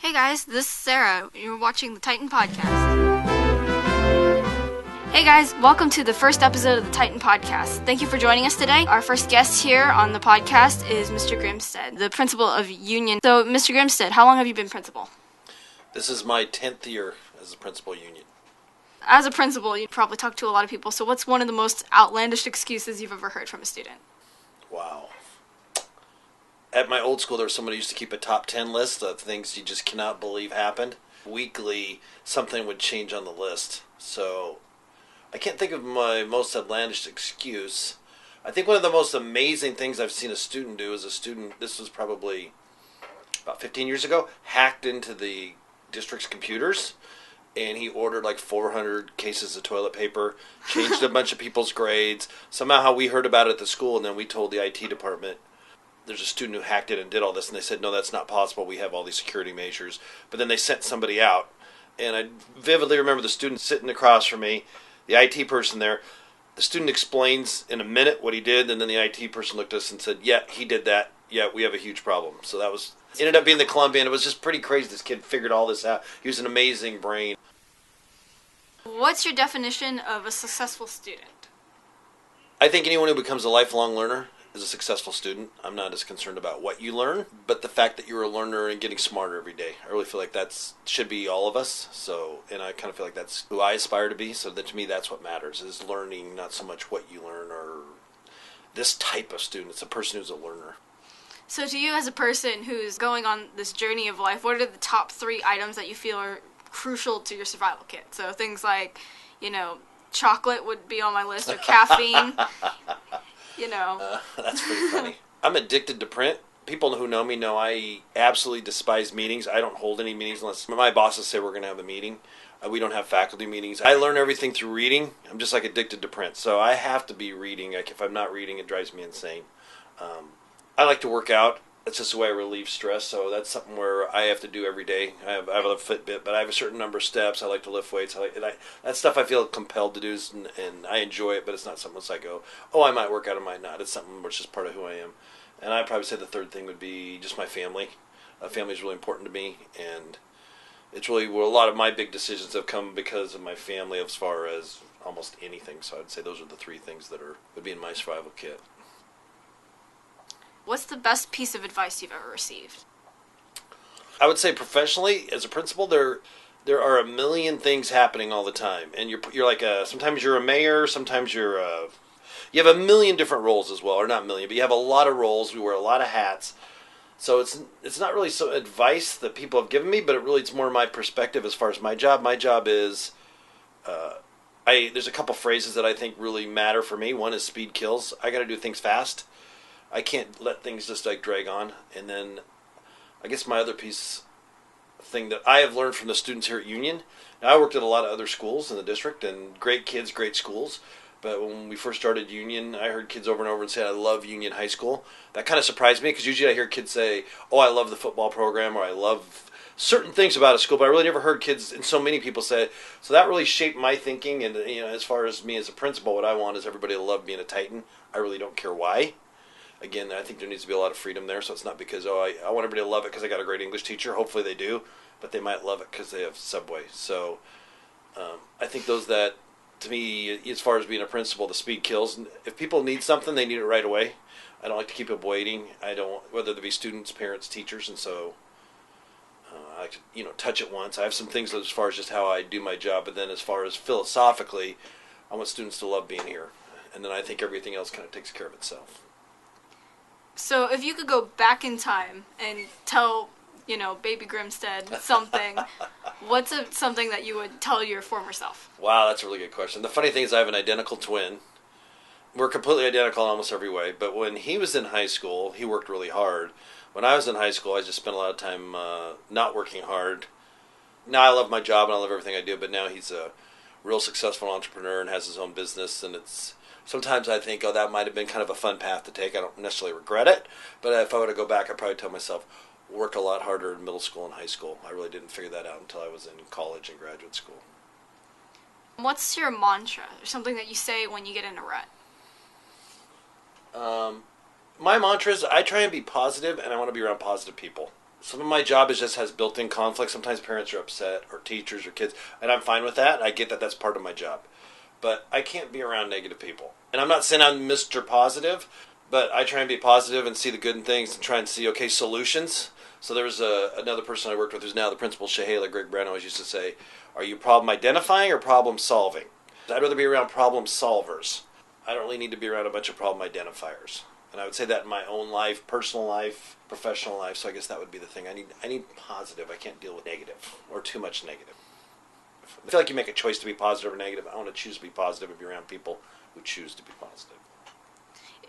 Hey guys, this is Sarah. You're watching the Titan Podcast. Hey guys, welcome to the first episode of the Titan Podcast. Thank you for joining us today. Our first guest here on the podcast is Mr. Grimstead, the principal of Union. So, Mr. Grimstead, how long have you been principal? This is my 10th year as a principal Union. As a principal, you probably talk to a lot of people, so what's one of the most outlandish excuses you've ever heard from a student? Wow. At my old school, there was someone who used to keep a top 10 list of things you just cannot believe happened. Weekly, something would change on the list. So, I can't think of my most outlandish excuse. I think one of the most amazing things I've seen a student do is this was probably about 15 years ago, hacked into the district's computers, and he ordered like 400 cases of toilet paper, changed a bunch of people's grades. Somehow we heard about it at the school, and then we told the IT department. There's a student who hacked it and did all this, and they said, no, that's not possible. We have all these security measures. But then they sent somebody out, and I vividly remember the student sitting across from me, the IT person there. The student explains in a minute what he did, and then the IT person looked at us and said, yeah, he did that. Yeah, we have a huge problem. So that ended up being the Columbian. It was just pretty crazy. This kid figured all this out. He was an amazing brain. What's your definition of a successful student? I think anyone who becomes a lifelong learner is a successful student. I'm not as concerned about what you learn, but the fact that you're a learner and getting smarter every day. I really feel like that should be all of us. So, and I kind of feel like that's who I aspire to be. So that to me, that's what matters, is learning, not so much what you learn or this type of student. It's a person who's a learner. So to you as a person who's going on this journey of life, what are the top 3 items that you feel are crucial to your survival kit? So things like, chocolate would be on my list, or caffeine. That's pretty funny. I'm addicted to print. People who know me know I absolutely despise meetings. I don't hold any meetings unless my bosses say we're going to have a meeting. We don't have faculty meetings. I learn everything through reading. I'm just like addicted to print. So I have to be reading. Like if I'm not reading, it drives me insane. I like to work out. That's just the way I relieve stress. So that's something where I have to do every day. I have a Fitbit, but I have a certain number of steps. I like to lift weights. That stuff I feel compelled to do, and I enjoy it. But it's not something that's like, I might work out, I might not. It's something which is part of who I am. And I'd probably say the third thing would be just my family. Family is really important to me, and it's really where a lot of my big decisions have come because of my family, as far as almost anything. So I'd say those are the 3 things that would be in my survival kit. What's the best piece of advice you've ever received? I would say professionally, as a principal, there are a million things happening all the time, and you're like sometimes you're a mayor, sometimes you have a million different roles as well, or not million, but you have a lot of roles. We wear a lot of hats, so it's not really so advice that people have given me, but it's more my perspective as far as my job. My job is there's a couple phrases that I think really matter for me. One is speed kills. I got to do things fast. I can't let things just like drag on. And then I guess my other thing that I have learned from the students here at Union. Now, I worked at a lot of other schools in the district, and great kids, great schools. But when we first started Union, I heard kids over and over and say, I love Union High School. That kind of surprised me, because usually I hear kids say, oh, I love the football program, or I love certain things about a school, but I really never heard kids, and so many people say, so that really shaped my thinking. And as far as me as a principal, what I want is everybody to love being a Titan. I really don't care why. Again, I think there needs to be a lot of freedom there, so it's not because, I want everybody to love it because I got a great English teacher. Hopefully they do, but they might love it because they have Subway. So I think those that, to me, as far as being a principal, the speed kills. If people need something, they need it right away. I don't like to keep them waiting. I don't, whether they be students, parents, teachers, and so I like to, touch it once. I have some things as far as just how I do my job, but then as far as philosophically, I want students to love being here. And then I think everything else kind of takes care of itself. So if you could go back in time and tell, baby Grimstead something, what's something that you would tell your former self? Wow, that's a really good question. The funny thing is I have an identical twin. We're completely identical in almost every way, but when he was in high school, he worked really hard. When I was in high school, I just spent a lot of time not working hard. Now I love my job and I love everything I do, but now he's a real successful entrepreneur and has his own business, and sometimes I think, that might have been kind of a fun path to take. I don't necessarily regret it, but if I were to go back, I'd probably tell myself, work a lot harder in middle school and high school. I really didn't figure that out until I was in college and graduate school. What's your mantra, or something that you say when you get in a rut? My mantra is I try and be positive, and I want to be around positive people. Some of my job has built-in conflict. Sometimes parents are upset, or teachers, or kids, and I'm fine with that. I get that that's part of my job. But I can't be around negative people. And I'm not saying I'm Mr. Positive, but I try and be positive and see the good in things and try and see, okay, solutions. So there was another person I worked with who's now the principal, Shahela, Greg Brown always used to say, are you problem identifying or problem solving? I'd rather be around problem solvers. I don't really need to be around a bunch of problem identifiers. And I would say that in my own life, personal life, professional life. So I guess that would be the thing. I need positive. I can't deal with negative or too much negative. I feel like you make a choice to be positive or negative. I want to choose to be positive and be around people who choose to be positive.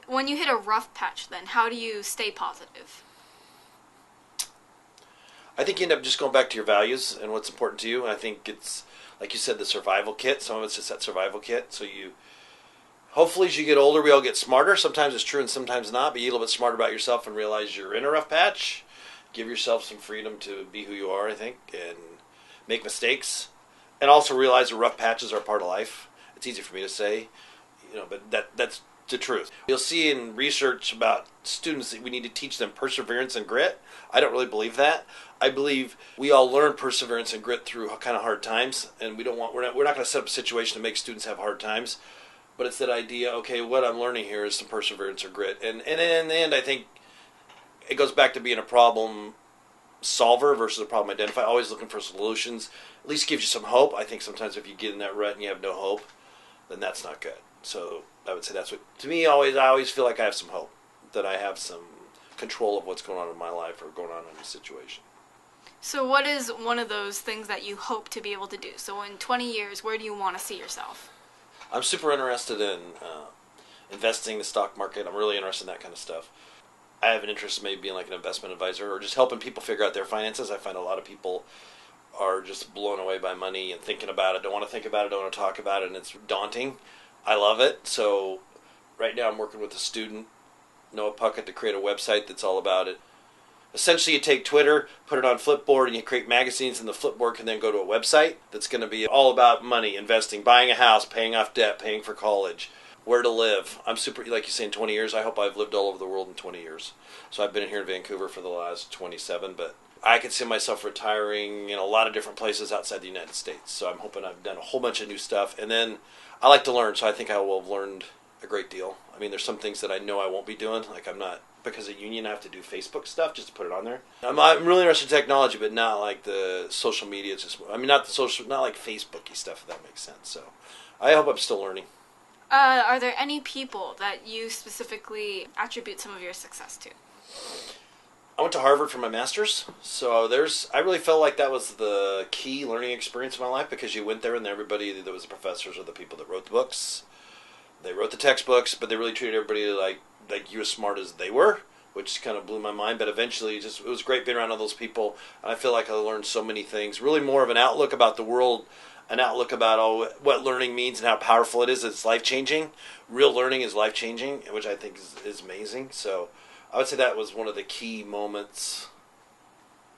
When you hit a rough patch, then, how do you stay positive? I think you end up just going back to your values and what's important to you. And I think it's, like you said, the survival kit. Some of it's just that survival kit. So hopefully as you get older, we all get smarter. Sometimes it's true and sometimes not. But you get a little bit smarter about yourself and realize you're in a rough patch. Give yourself some freedom to be who you are, I think, and make mistakes. And also realize that rough patches are part of life. It's easy for me to say, but that's the truth. You'll see in research about students that we need to teach them perseverance and grit. I don't really believe that. I believe we all learn perseverance and grit through kind of hard times, and we're not going to set up a situation to make students have hard times. But it's that idea, okay, what I'm learning here is some perseverance or grit. And in the end, I think it goes back to being a problem solver versus a problem identifier, always looking for solutions. At least gives you some hope. I think sometimes if you get in that rut and you have no hope, then that's not good. So I would say that's what, to me, I always feel like I have some hope, that I have some control of what's going on in my life or going on in a situation. So what is one of those things that you hope to be able to do? So in 20 years, where do you want to see yourself? I'm super interested in investing in the stock market. I'm really interested in that kind of stuff. I have an interest in maybe being like an investment advisor or just helping people figure out their finances. I find a lot of people are just blown away by money and thinking about it, don't want to think about it, don't want to talk about it, and it's daunting. I love it. So right now I'm working with a student, Noah Puckett, to create a website that's all about it. Essentially, you take Twitter, put it on Flipboard, and you create magazines, and the Flipboard can then go to a website that's going to be all about money, investing, buying a house, paying off debt, paying for college, where to live. I'm super, like you say, in 20 years, I hope I've lived all over the world in 20 years. So I've been here in Vancouver for the last 27, but I could see myself retiring in a lot of different places outside the United States. So I'm hoping I've done a whole bunch of new stuff. And then I like to learn, so I think I will have learned a great deal. I mean, there's some things that I know I won't be doing. Like I'm not, because of union, I have to do Facebook stuff just to put it on there. I'm really interested in technology, but not like the social media. Not like Facebooky stuff, if that makes sense. So I hope I'm still learning. Are there any people that you specifically attribute some of your success to? I went to Harvard for my master's, so I really felt like that was the key learning experience of my life, because you went there and everybody that was the professors or the people that wrote the books, they wrote the textbooks, but they really treated everybody like you as smart as they were, which kind of blew my mind. But eventually, it was great being around all those people, and I feel like I learned so many things, really more of an outlook about the world, an outlook about what learning means and how powerful it is. It's life-changing. Real learning is life-changing, which I think is amazing. So I would say that was one of the key moments.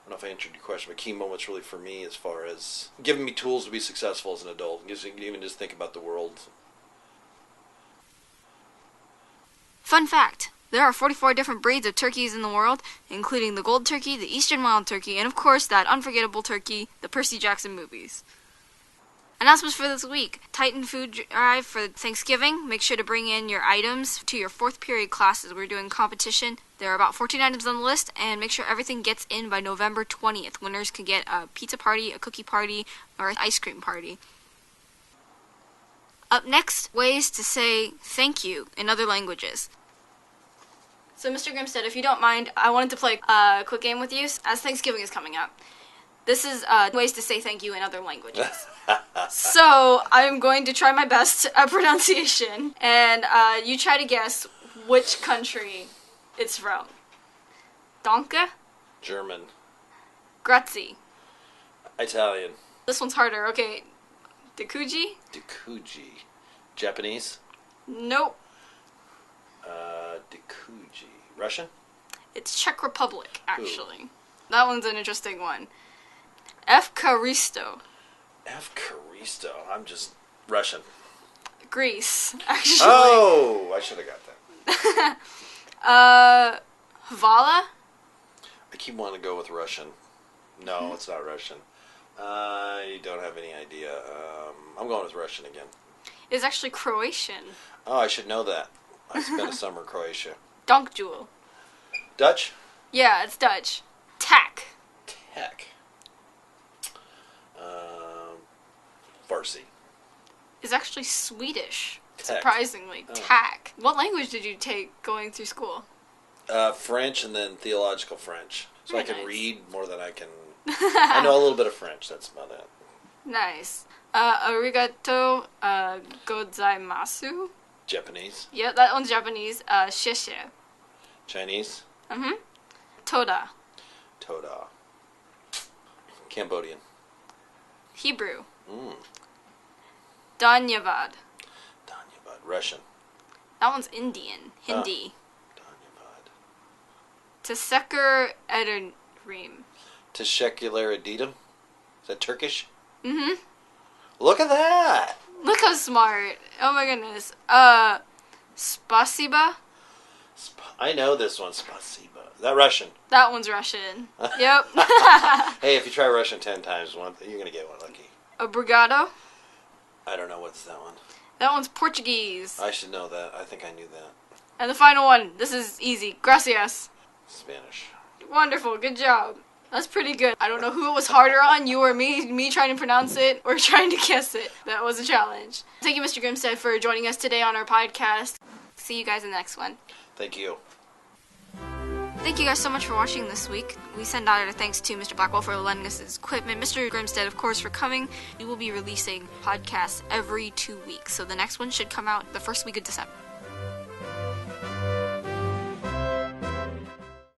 I don't know if I answered your question, but key moments really for me as far as giving me tools to be successful as an adult, even just think about the world. Fun fact, there are 44 different breeds of turkeys in the world, including the gold turkey, the eastern wild turkey, and of course that unforgettable turkey, the Percy Jackson movies. Announcements for this week. Titan food drive for Thanksgiving. Make sure to bring in your items to your 4th period classes. We're doing competition. There are about 14 items on the list, and make sure everything gets in by November 20th. Winners can get a pizza party, a cookie party, or an ice cream party. Up next, ways to say thank you in other languages. So, Mr. Grimstead, if you don't mind, I wanted to play a quick game with you as Thanksgiving is coming up. This is ways to say thank you in other languages. So, I'm going to try my best at pronunciation, and you try to guess which country it's from. Danke? German. Grazie. Italian. This one's harder. Okay. Dekuji? Dekuji. Japanese? Nope. Dekuji. Russian? It's Czech Republic, actually. Ooh. That one's an interesting one. Evcharisto. Evcharisto. I'm just Russian. Greece, actually. Oh, I should have got that. Hvala? I keep wanting to go with Russian. No, it's not Russian. I don't have any idea. I'm going with Russian again. It's actually Croatian. Oh, I should know that. I spent a summer in Croatia. Dankjewel. Dutch? Yeah, it's Dutch. Tack. Tack. Farsi. It's actually Swedish. Tack. Surprisingly. Oh. Tack. What language did you take going through school? French and then theological French. So Very I can nice. read more than I can... I know a little bit of French, that's about it. Nice. Arigato gozaimasu. Japanese. Yeah, that one's Japanese. Sheshe. Chinese. Toda. Toda. Cambodian. Hebrew. Mm. Dhanyavad. Dhanyavad. Russian. That one's Indian. Hindi. Dhanyavad. Teseker ederim. Teşekkürler ederim. Is that Turkish? Look at that! Look how smart. Oh my goodness. Spasiba. I know this one. Spasiba. Is that Russian? That one's Russian. Yep. Hey, if you try Russian 10 times, you're going to get one lucky. Obrigado. I don't know what's that one. That one's Portuguese. I should know that. I think I knew that. And the final one. This is easy. Gracias. Spanish. Wonderful. Good job. That's pretty good. I don't know who it was harder on, you or me trying to pronounce it or trying to guess it. That was a challenge. Thank you, Mr. Grimstead, for joining us today on our podcast. See you guys in the next one. Thank you. Thank you guys so much for watching this week. We send out our thanks to Mr. Blackwell for lending us his equipment, Mr. Grimstead, of course, for coming. We will be releasing podcasts every 2 weeks, so the next one should come out the first week of December.